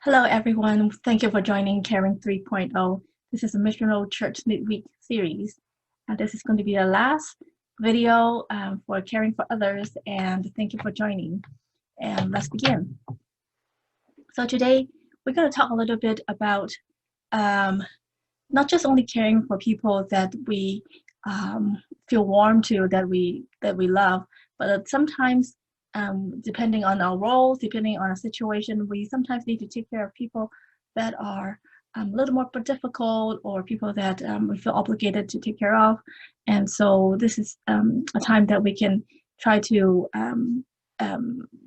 Hello, everyone. Thank you for joining Caring 3.0. This is a Missional Church Midweek series. This is going to be the last video for caring for others, and thank you for joining. And let's begin. So today, we're going to talk a little bit about not just only caring for people that we feel warm to, that we love, but sometimes depending on our roles, depending on our situation, we sometimes need to take care of people that are a little more difficult, or people that we feel obligated to take care of. And so this is a time that we can try to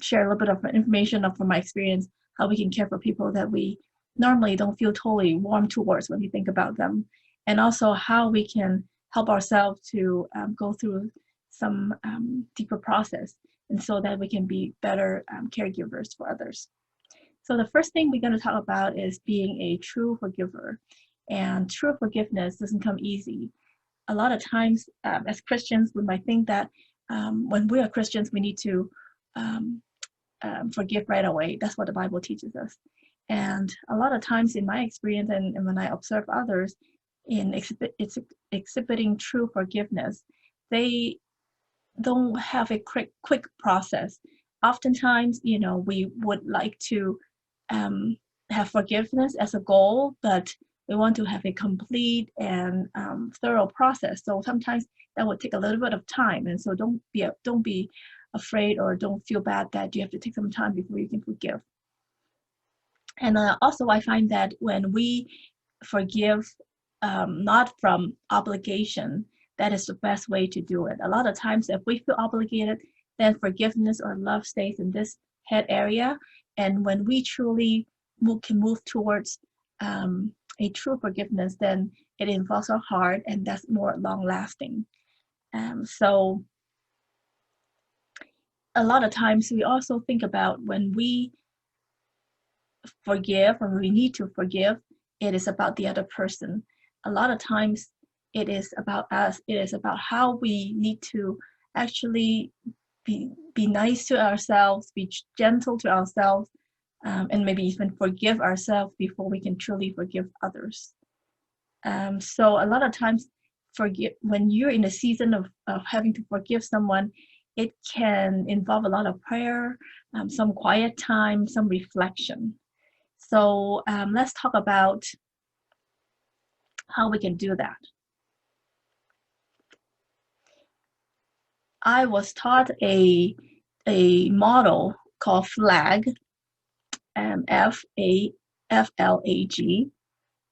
share a little bit of information from my experience, how we can care for people that we normally don't feel totally warm towards when we think about them, and also how we can help ourselves to go through some deeper process, and so that we can be better caregivers for others. So the first thing we're going to talk about is being a true forgiver. And true forgiveness doesn't come easy. A lot of times as Christians, we might think that when we are Christians, we need to forgive right away. That's what the Bible teaches us. And a lot of times in my experience, and when I observe others in exhibiting true forgiveness, they don't have a quick process. Oftentimes, we would like to have forgiveness as a goal, but we want to have a complete and thorough process. So sometimes that would take a little bit of time, and so don't be afraid, or don't feel bad that you have to take some time before you can forgive. And also, I find that when we forgive not from obligation, that is the best way to do it. A lot of times, if we feel obligated, then forgiveness or love stays in this head area. And when we truly can move towards a true forgiveness, then it involves our heart, and that's more long-lasting. So a lot of times, we also think about when we forgive, when we need to forgive, it is about the other person. A lot of times it is about us. It is about how we need to actually be nice to ourselves, be gentle to ourselves, and maybe even forgive ourselves before we can truly forgive others. So a lot of times, when you're in a season of having to forgive someone, it can involve a lot of prayer, some quiet time, some reflection. So let's talk about how we can do that. I was taught a model called FLAG, FAFLAG,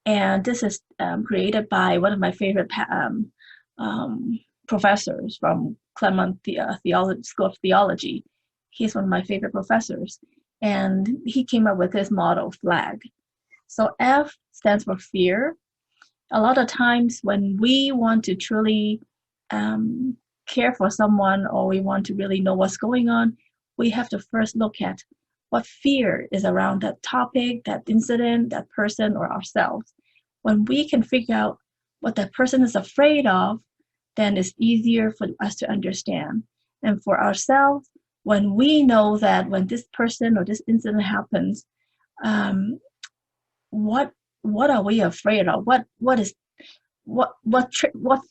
and this is created by one of my favorite professors from Claremont School of Theology. He's one of my favorite professors, and he came up with this model, FLAG. So F stands for fear. A lot of times when we want to truly care for someone, or we want to really know what's going on, we have to first look at what fear is around that topic, that incident, that person, or ourselves. When we can figure out what that person is afraid of, then it's easier for us to understand. And for ourselves, when we know that when this person or this incident happens, what are we afraid of? What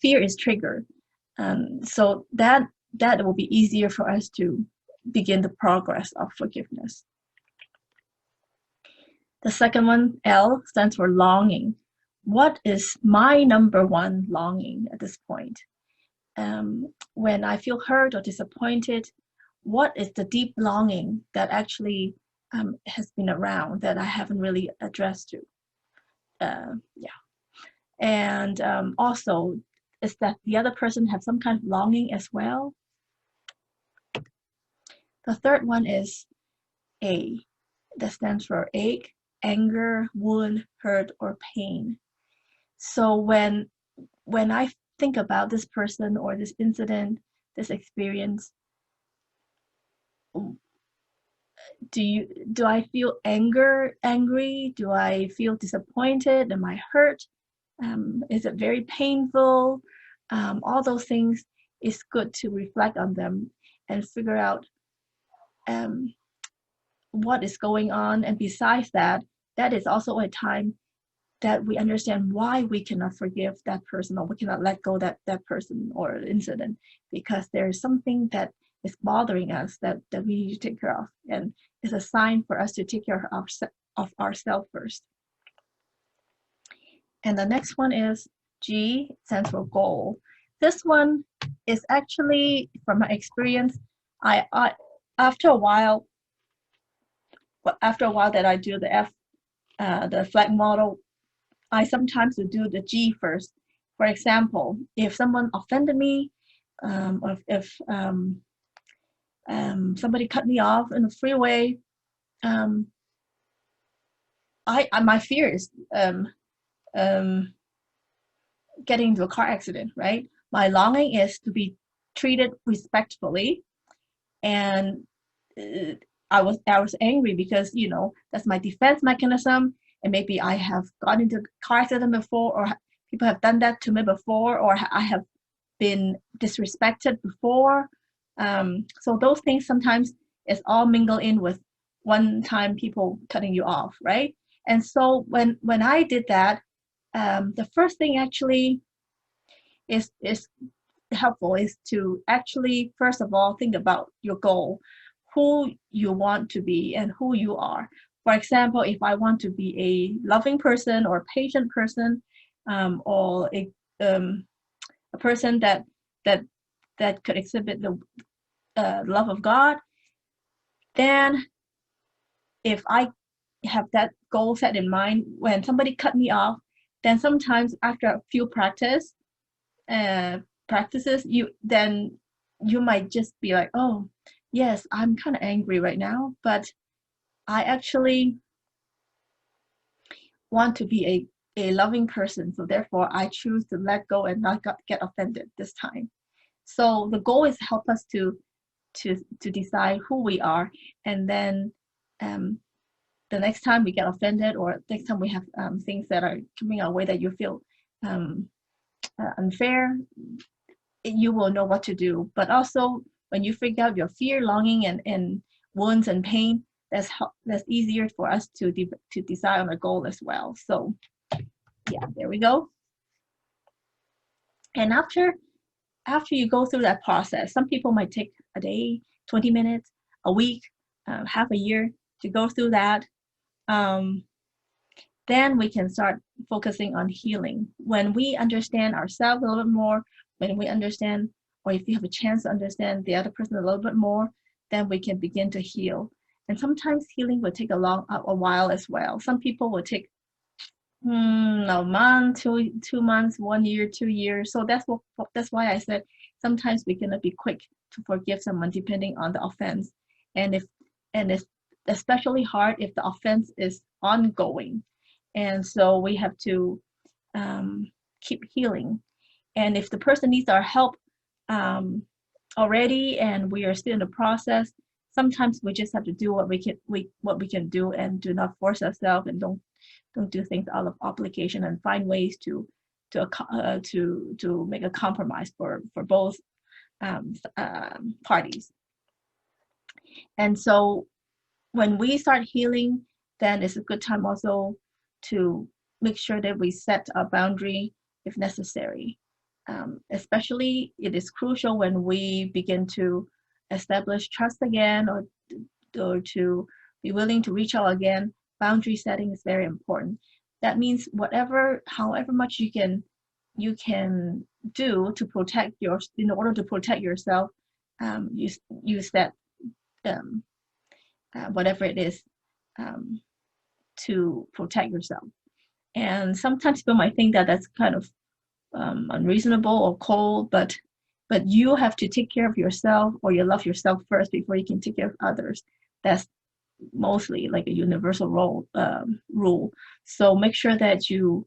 fear is triggered? So that will be easier for us to begin the progress of forgiveness. The second one, L, stands for longing. What is my number one longing at this point? When I feel hurt or disappointed, what is the deep longing that actually has been around that I haven't really addressed to? And also, is that the other person have some kind of longing as well? The third one is A, that stands for ache, anger, wound, hurt, or pain. So when I think about this person or this incident, this experience, do I feel angry? Do I feel disappointed? Am I hurt? Is it very painful? All those things, it's good to reflect on them and figure out what is going on. And besides that, that is also a time that we understand why we cannot forgive that person, or we cannot let go that person or incident, because there's something that is bothering us that we need to take care of, and it's a sign for us to take care of ourselves first. And the next one is G, stands for goal. This one is actually, from my experience, I after a while that I do the flag model, I sometimes will do the G first. For example, if someone offended me, or if somebody cut me off in the freeway, my fear is getting into a car accident, right? My longing is to be treated respectfully, and I was angry because, you know, that's my defense mechanism, and maybe I have gotten into a car accident before, or people have done that to me before, or I have been disrespected before. So those things sometimes is all mingled in with one time people cutting you off, right? And so when I did that, the first thing actually is helpful is to actually, first of all, think about your goal, who you want to be and who you are. For example, if I want to be a loving person or a patient person, or a person that could exhibit the love of God, then if I have that goal set in mind, when somebody cut me off, then sometimes after a few practices, you might just be like, oh, yes, I'm kind of angry right now, but I actually want to be a loving person, so therefore I choose to let go and not get offended this time. So the goal is help us to decide who we are, and then the next time we get offended, or next time we have things that are coming our way that you feel unfair, you will know what to do. But also, when you figure out your fear, longing, and wounds and pain, that's easier for us to decide on a goal as well. So yeah, there we go. And after you go through that process, some people might take a day, 20 minutes, a week, half a year to go through that. Then we can start focusing on healing. When we understand ourselves a little bit more, when we understand, or if you have a chance to understand the other person a little bit more, then we can begin to heal. And sometimes healing will take a while as well. Some people will take a month, 2 months, 1 year, 2 years. So that's why I said sometimes we cannot be quick to forgive someone depending on the offense, and it's especially hard if the offense is ongoing. And so we have to keep healing. And if the person needs our help already, and we are still in the process, sometimes we just have to do what we can do, and do not force ourselves, and don't do things out of obligation, and find ways to make a compromise for both parties. And so when we start healing, then it's a good time also to make sure that we set a boundary if necessary. Especially, it is crucial when we begin to establish trust again, or to be willing to reach out again. Boundary setting is very important. That means however much you can do to protect in order to protect yourself, you set whatever it is to protect yourself. And sometimes people might think that that's kind of unreasonable or cold, but you have to take care of yourself, or you love yourself first before you can take care of others. That's mostly like a universal rule. So make sure that you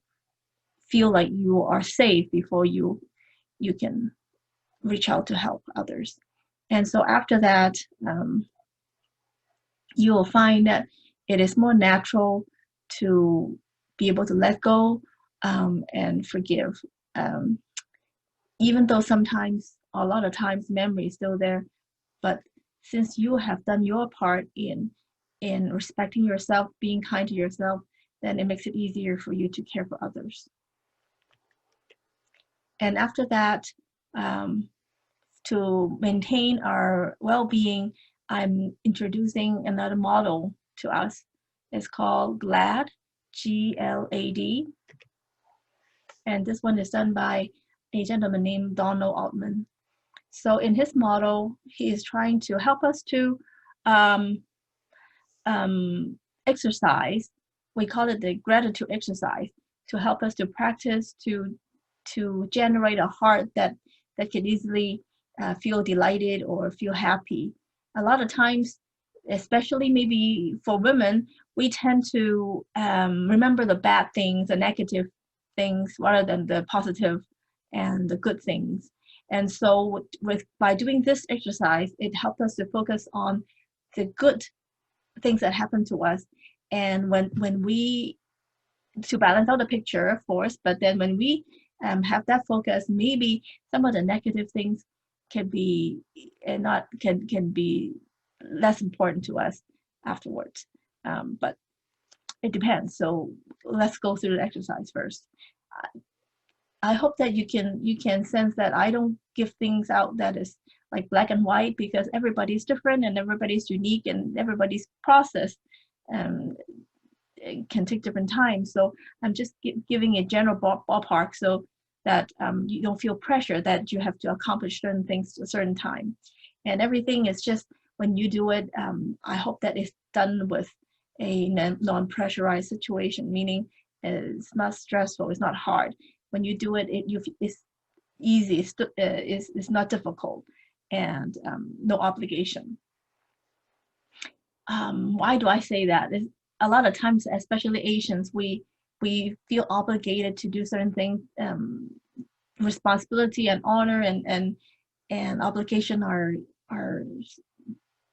feel like you are safe before you can reach out to help others. And so after that, you will find that it is more natural to be able to let go and forgive. Even though a lot of times memory is still there, but since you have done your part in respecting yourself, being kind to yourself, then it makes it easier for you to care for others. And after that, to maintain our well-being, I'm introducing another model to us. It's called GLAD, G-L-A-D. And this one is done by a gentleman named Donald Altman. So in his model, he is trying to help us to exercise. We call it the gratitude exercise, to help us to practice to generate a heart that can easily feel delighted or feel happy. A lot of times, especially maybe for women, we tend to remember the bad things, the negative things, rather than the positive and the good things. And so by doing this exercise, it helped us to focus on the good things that happen to us. And when we, to balance out the picture, of course, but then when we have that focus, maybe some of the negative things can be can be less important to us afterwards. But it depends. So let's go through the exercise first. I hope that you can sense that I don't give things out that is like black and white, because everybody's different and everybody's unique and everybody's process can take different times. So I'm just giving a general ballpark so that you don't feel pressure that you have to accomplish certain things at a certain time. And everything is just, when you do it, I hope that it's done with a non-pressurized situation, meaning it's not stressful, it's not hard. When you do it, it's easy, it's not difficult, and no obligation. Why do I say that? A lot of times, especially Asians, we feel obligated to do certain things. Responsibility and honor and obligation are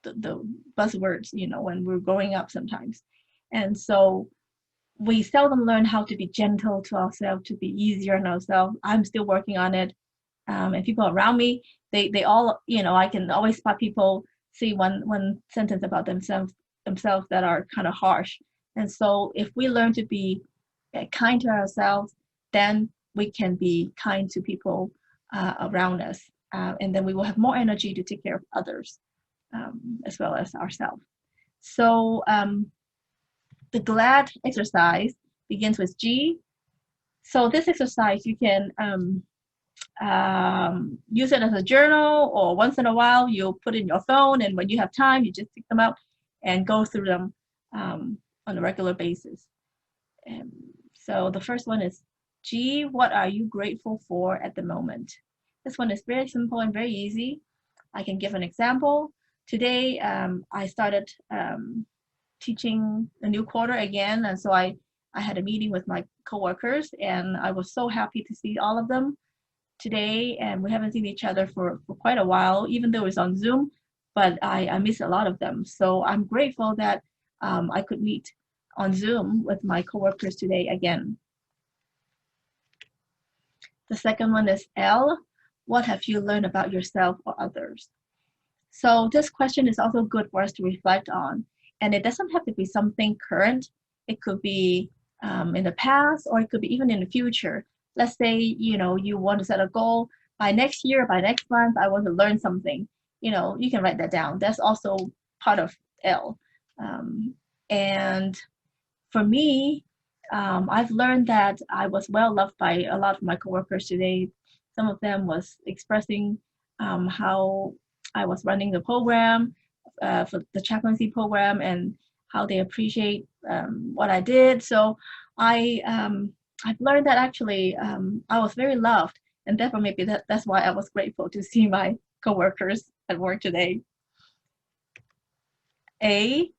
the buzzwords, when we're growing up sometimes. And so we seldom learn how to be gentle to ourselves, to be easier on ourselves. I'm still working on it. And people around me, they all, I can always spot people say one sentence about themselves that are kind of harsh. And so if we learn to be kind to ourselves, then we can be kind to people around us. And then we will have more energy to take care of others as well as ourselves. So the GLAD exercise begins with G. So this exercise, you can use it as a journal, or once in a while you put in your phone, and when you have time, you just pick them out and go through them on a regular basis. So the first one is G, what are you grateful for at the moment? This one is very simple and very easy. I can give an example. Today, I started teaching a new quarter again, and so I had a meeting with my coworkers, and I was so happy to see all of them today, and we haven't seen each other for quite a while, even though it's on Zoom, but I miss a lot of them. So I'm grateful that I could meet on Zoom with my coworkers today again. The second one is L, what have you learned about yourself or others? So this question is also good for us to reflect on. And it doesn't have to be something current. It could be in the past, or it could be even in the future. Let's say, you want to set a goal by next year, by next month, I want to learn something. You can write that down. That's also part of L. And for me, I've learned that I was well loved by a lot of my coworkers today. Some of them was expressing how I was running the program, for the chaplaincy program, and how they appreciate what I did. So I've learned that actually I was very loved, and therefore maybe that's why I was grateful to see my coworkers at work today. A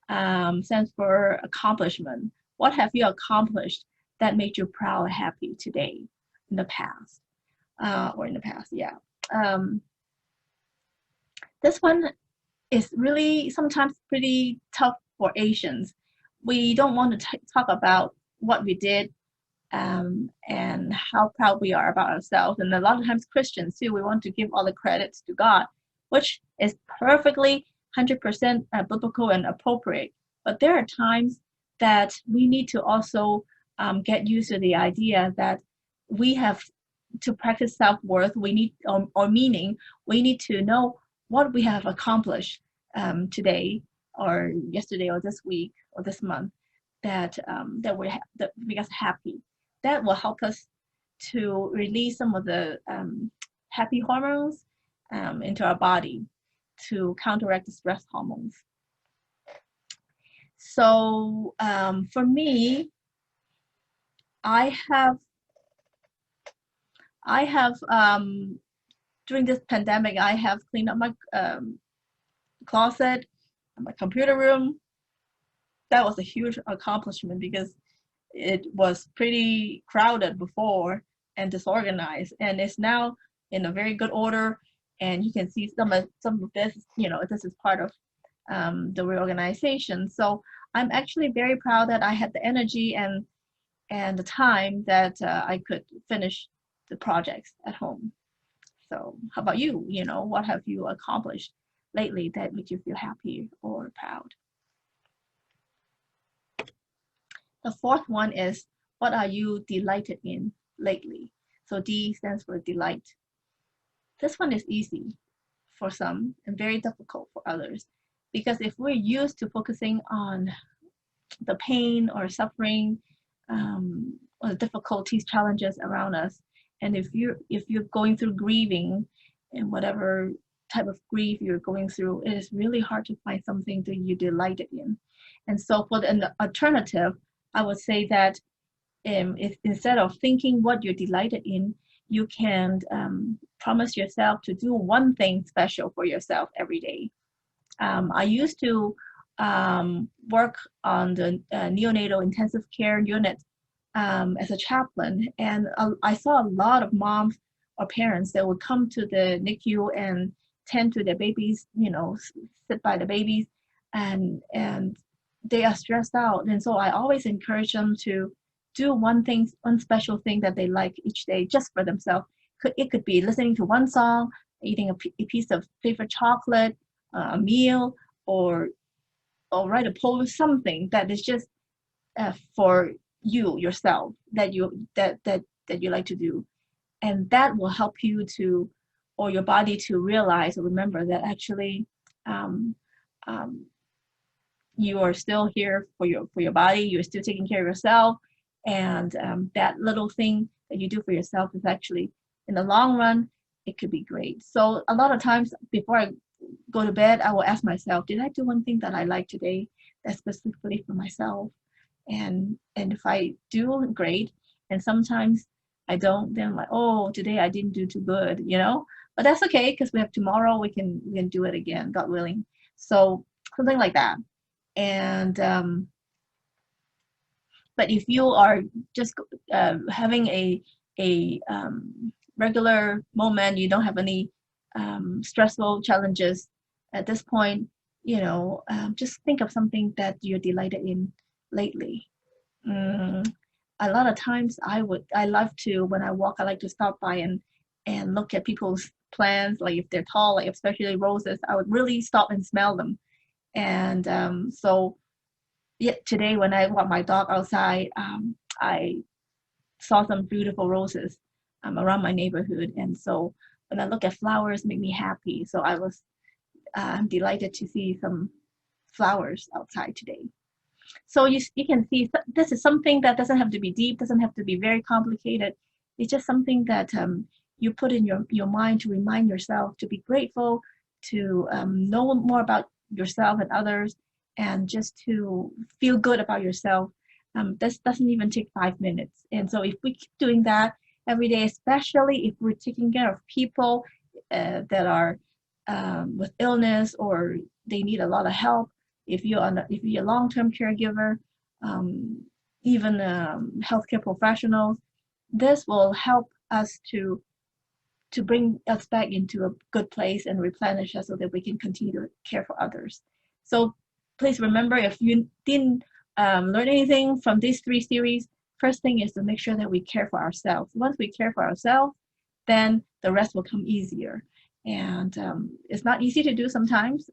stands for accomplishment. What have you accomplished that made you proud or happy today, in the past, yeah. This one is really sometimes pretty tough for Asians. We don't want to talk about what we did and how proud we are about ourselves. And a lot of times Christians too, we want to give all the credits to God, which is perfectly 100% biblical and appropriate. But there are times that we need to also get used to the idea that we have to practice self-worth. We need, or meaning, we need to know what we have accomplished today or yesterday or this week or this month, that that make us happy. That will help us to release some of the happy hormones into our body to counteract the stress hormones. So for me, I have during this pandemic, I have cleaned up my closet, my computer room. That was a huge accomplishment because it was pretty crowded before and disorganized, and it's now in a very good order. And you can see some of this, this is part of the reorganization. So I'm actually very proud that I had the energy and the time that I could finish the projects at home. So how about you? What have you accomplished lately that makes you feel happy or proud? The fourth one is, what are you delighted in lately? So D stands for delight. This one is easy for some and very difficult for others, because if we're used to focusing on the pain or suffering or the difficulties, challenges around us, and if you're going through grieving and whatever type of grief you're going through, it is really hard to find something that you delighted in. And so for the alternative, I would say that if instead of thinking what you're delighted in, you can promise yourself to do one thing special for yourself every day. I used to work on the neonatal intensive care unit as a chaplain, and I saw a lot of moms or parents that would come to the NICU and tend to their babies, sit by the babies, and they are stressed out. And so I always encourage them to do one special thing that they like each day just for themselves. It could be listening to one song, eating a piece of favorite chocolate, a meal, or write a poem, something that is just for yourself that you like to do. And that will help you to, or your body to realize or remember that actually you are still here for your body. You're still taking care of yourself, and that little thing that you do for yourself is actually, in the long run, it could be great. So a lot of times before I go to bed, I will ask myself, did I do one thing that I like today that's specifically for myself? And if I do, great. And sometimes I don't, then I'm like, oh, today I didn't do too good, but that's okay, because we have tomorrow. We can do it again, God willing. So something like that. And but if you are just having a regular moment, you don't have any stressful challenges at this point, just think of something that you're delighted in lately. A lot of times I love to, when I walk, I like to stop by and look at people's plants, like if they're tall, like especially roses, I would really stop and smell them. And so yeah, today when I walked my dog outside, I saw some beautiful roses around my neighborhood. And so when I look at flowers, make me happy. So I'm delighted to see some flowers outside today. So you can see this is something that doesn't have to be deep, doesn't have to be very complicated. It's just something that you put in your mind to remind yourself to be grateful, to know more about yourself and others, and just to feel good about yourself. This doesn't even take 5 minutes. And so if we keep doing that every day, especially if we're taking care of people that are with illness or they need a lot of help, if you're a long-term caregiver, even healthcare professionals, this will help us to bring us back into a good place and replenish us so that we can continue to care for others. So please remember, if you didn't learn anything from these 3 series, first thing is to make sure that we care for ourselves. Once we care for ourselves, then the rest will come easier. And it's not easy to do sometimes.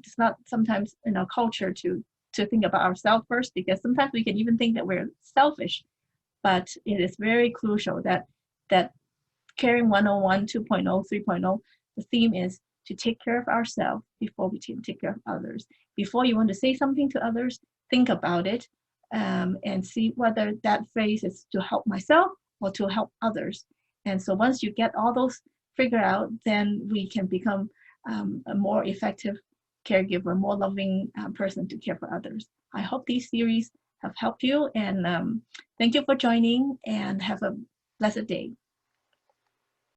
It's not sometimes in our culture to to think about ourselves first, because sometimes we can even think that we're selfish. But it is very crucial that Caring 101, 2.0, 3.0, the theme is to take care of ourselves before we can take care of others. Before you want to say something to others, think about it and see whether that phrase is to help myself or to help others. And so once you get all those figured out, then we can become a more effective caregiver, a more loving person to care for others. I hope these series have helped you, and thank you for joining, and have a blessed day.